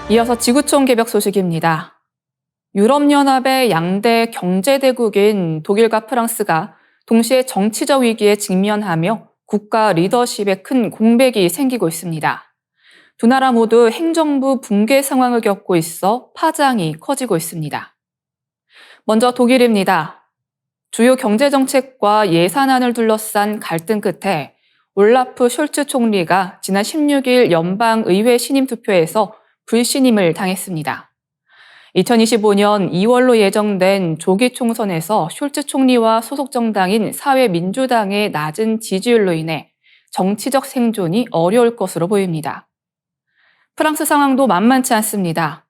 이어서 지구촌 개벽 소식입니다. 유럽연합의 양대 경제대국인 독일과 프랑스가 동시에 정치적 위기에 직면하며 국가 리더십에 큰 공백이 생기고 있습니다. 두 나라 모두 행정부 붕괴 상황을 겪고 있어 파장이 커지고 있습니다. 먼저 독일입니다. 주요 경제정책과 예산안을 둘러싼 갈등 끝에 올라프 숄츠 총리가 지난 16일 연방의회 신임 투표에서 불신임을 당했습니다. 2025년 2월로 예정된 조기 총선에서 숄츠 총리와 소속 정당인 사회민주당의 낮은 지지율로 인해 정치적 생존이 어려울 것으로 보입니다. 프랑스 상황도 만만치 않습니다.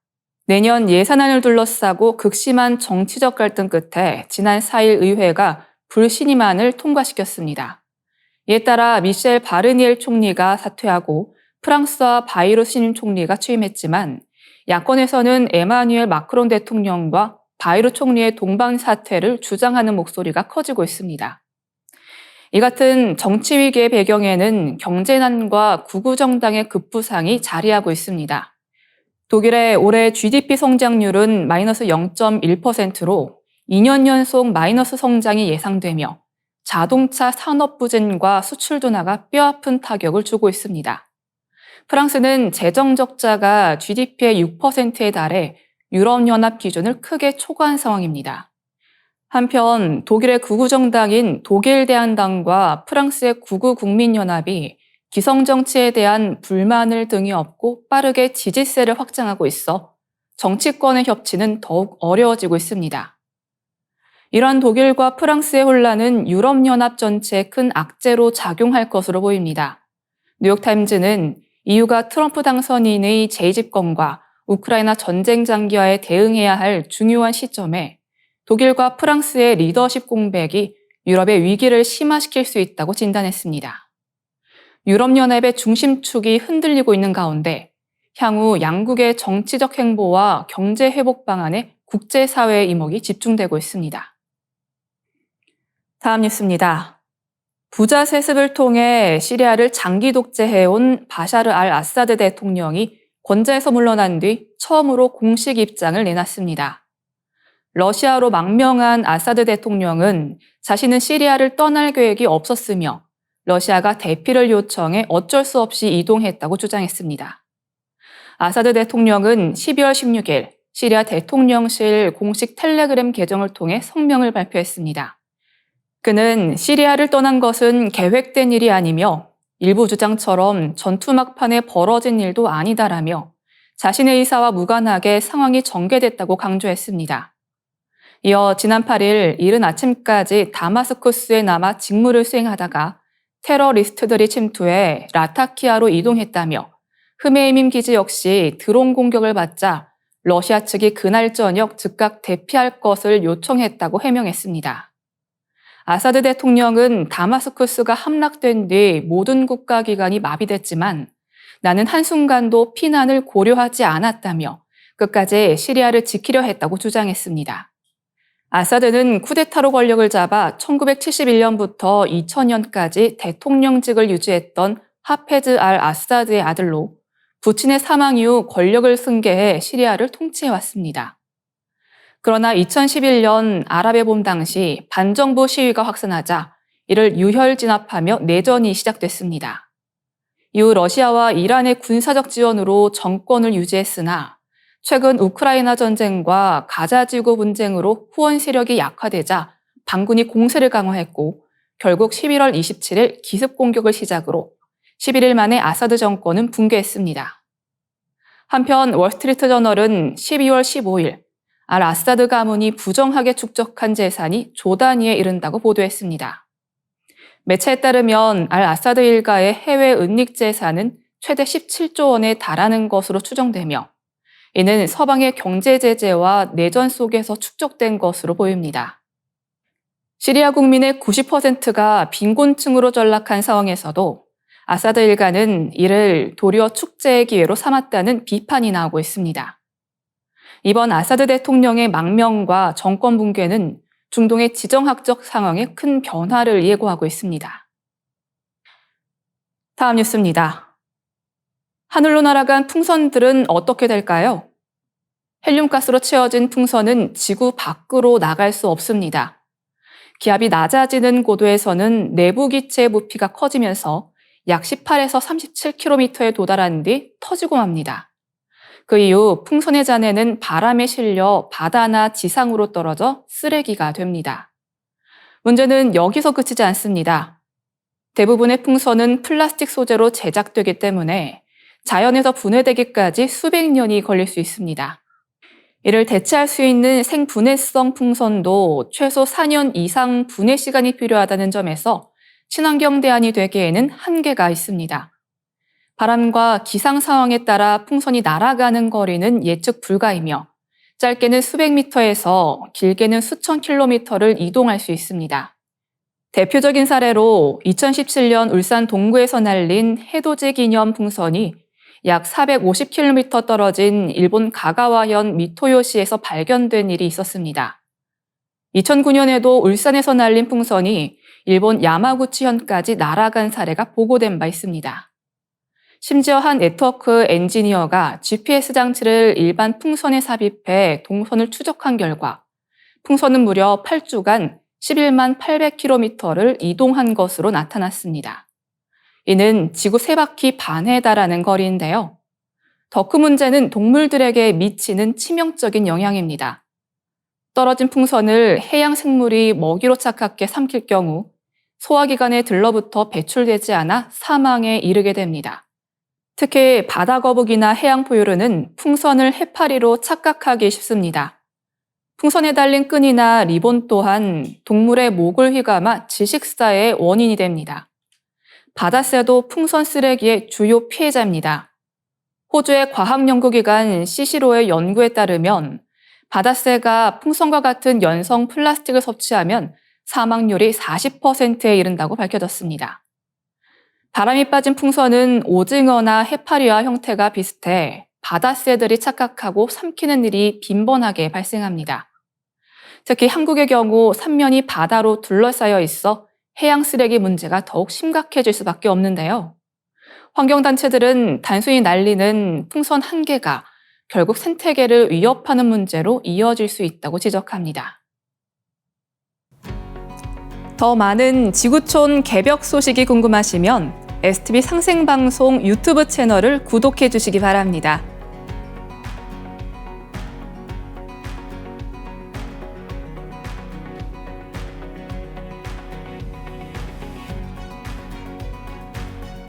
내년 예산안을 둘러싸고 극심한 정치적 갈등 끝에 지난 4일 의회가 불신임안을 통과시켰습니다. 이에 따라 미셸 바르니엘 총리가 사퇴하고 프랑스와 바이로 신임 총리가 취임했지만 야권에서는 에마뉘엘 마크롱 대통령과 바이로 총리의 동반 사퇴를 주장하는 목소리가 커지고 있습니다. 이 같은 정치 위기의 배경에는 경제난과 구구 정당의 급부상이 자리하고 있습니다. 독일의 올해 GDP 성장률은 마이너스 0.1%로 2년 연속 마이너스 성장이 예상되며 자동차 산업 부진과 수출 둔화가 뼈아픈 타격을 주고 있습니다. 프랑스는 재정 적자가 GDP의 6%에 달해 유럽연합 기준을 크게 초과한 상황입니다. 한편 독일의 극우 정당인 독일대한당과 프랑스의 극우 국민연합이 기성정치에 대한 불만을 등에 업고 빠르게 지지세를 확장하고 있어 정치권의 협치는 더욱 어려워지고 있습니다. 이러한 독일과 프랑스의 혼란은 유럽연합 전체에 큰 악재로 작용할 것으로 보입니다. 뉴욕타임즈는 EU가 트럼프 당선인의 재집권과 우크라이나 전쟁 장기화에 대응해야 할 중요한 시점에 독일과 프랑스의 리더십 공백이 유럽의 위기를 심화시킬 수 있다고 진단했습니다. 유럽연합의 중심축이 흔들리고 있는 가운데 향후 양국의 정치적 행보와 경제 회복 방안에 국제사회의 이목이 집중되고 있습니다. 다음 뉴스입니다. 부자 세습을 통해 시리아를 장기 독재해온 바샤르 알 아사드 대통령이 권좌에서 물러난 뒤 처음으로 공식 입장을 내놨습니다. 러시아로 망명한 아사드 대통령은 자신은 시리아를 떠날 계획이 없었으며 러시아가 대피를 요청해 어쩔 수 없이 이동했다고 주장했습니다. 아사드 대통령은 12월 16일 시리아 대통령실 공식 텔레그램 계정을 통해 성명을 발표했습니다. 그는 시리아를 떠난 것은 계획된 일이 아니며 일부 주장처럼 전투 막판에 벌어진 일도 아니다라며 자신의 의사와 무관하게 상황이 전개됐다고 강조했습니다. 이어 지난 8일 이른 아침까지 다마스쿠스에 남아 직무를 수행하다가 테러리스트들이 침투해 라타키아로 이동했다며 흐메이민 기지 역시 드론 공격을 받자 러시아 측이 그날 저녁 즉각 대피할 것을 요청했다고 해명했습니다. 아사드 대통령은 다마스쿠스가 함락된 뒤 모든 국가기관이 마비됐지만 나는 한순간도 피난을 고려하지 않았다며 끝까지 시리아를 지키려 했다고 주장했습니다. 아사드는 쿠데타로 권력을 잡아 1971년부터 2000년까지 대통령직을 유지했던 하페즈 알 아사드의 아들로 부친의 사망 이후 권력을 승계해 시리아를 통치해왔습니다. 그러나 2011년 아랍의 봄 당시 반정부 시위가 확산하자 이를 유혈 진압하며 내전이 시작됐습니다. 이후 러시아와 이란의 군사적 지원으로 정권을 유지했으나 최근 우크라이나 전쟁과 가자 지구 분쟁으로 후원 세력이 약화되자 반군이 공세를 강화했고 결국 11월 27일 기습 공격을 시작으로 11일 만에 아사드 정권은 붕괴했습니다. 한편 월스트리트 저널은 12월 15일 알 아사드 가문이 부정하게 축적한 재산이 조 단위에 이른다고 보도했습니다. 매체에 따르면 알 아사드 일가의 해외 은닉 재산은 최대 17조 원에 달하는 것으로 추정되며 이는 서방의 경제 제재와 내전 속에서 축적된 것으로 보입니다. 시리아 국민의 90%가 빈곤층으로 전락한 상황에서도 아사드 일가는 이를 도리어 축제의 기회로 삼았다는 비판이 나오고 있습니다. 이번 아사드 대통령의 망명과 정권 붕괴는 중동의 지정학적 상황에 큰 변화를 예고하고 있습니다. 다음 뉴스입니다. 하늘로 날아간 풍선들은 어떻게 될까요? 헬륨가스로 채워진 풍선은 지구 밖으로 나갈 수 없습니다. 기압이 낮아지는 고도에서는 내부 기체의 부피가 커지면서 약 18에서 37km에 도달한 뒤 터지고 맙니다. 그 이후 풍선의 잔해는 바람에 실려 바다나 지상으로 떨어져 쓰레기가 됩니다. 문제는 여기서 그치지 않습니다. 대부분의 풍선은 플라스틱 소재로 제작되기 때문에 자연에서 분해되기까지 수백 년이 걸릴 수 있습니다. 이를 대체할 수 있는 생분해성 풍선도 최소 4년 이상 분해 시간이 필요하다는 점에서 친환경 대안이 되기에는 한계가 있습니다. 바람과 기상 상황에 따라 풍선이 날아가는 거리는 예측 불가이며 짧게는 수백 미터에서 길게는 수천 킬로미터를 이동할 수 있습니다. 대표적인 사례로 2017년 울산 동구에서 날린 해돋이 기념 풍선이 약 450km 떨어진 일본 가가와현 미토요시에서 발견된 일이 있었습니다. 2009년에도 울산에서 날린 풍선이 일본 야마구치현까지 날아간 사례가 보고된 바 있습니다. 심지어 한 네트워크 엔지니어가 GPS 장치를 일반 풍선에 삽입해 동선을 추적한 결과 풍선은 무려 8주간 11만 800km를 이동한 것으로 나타났습니다. 이는 지구 3바퀴 반에 달하는 거리인데요. 더 큰 문제는 동물들에게 미치는 치명적인 영향입니다. 떨어진 풍선을 해양 생물이 먹이로 착각해 삼킬 경우 소화기관에 들러붙어 배출되지 않아 사망에 이르게 됩니다. 특히 바다거북이나 해양포유류는 풍선을 해파리로 착각하기 쉽습니다. 풍선에 달린 끈이나 리본 또한 동물의 목을 휘감아 질식사의 원인이 됩니다. 바다새도 풍선 쓰레기의 주요 피해자입니다. 호주의 과학연구기관 CSIRO의 연구에 따르면 바다새가 풍선과 같은 연성 플라스틱을 섭취하면 사망률이 40%에 이른다고 밝혀졌습니다. 바람이 빠진 풍선은 오징어나 해파리와 형태가 비슷해 바다새들이 착각하고 삼키는 일이 빈번하게 발생합니다. 특히 한국의 경우 삼면이 바다로 둘러싸여 있어 해양 쓰레기 문제가 더욱 심각해질 수밖에 없는데요. 환경단체들은 단순히 날리는 풍선 한 개가 결국 생태계를 위협하는 문제로 이어질 수 있다고 지적합니다. 더 많은 지구촌 개벽 소식이 궁금하시면 STV 상생방송 유튜브 채널을 구독해 주시기 바랍니다.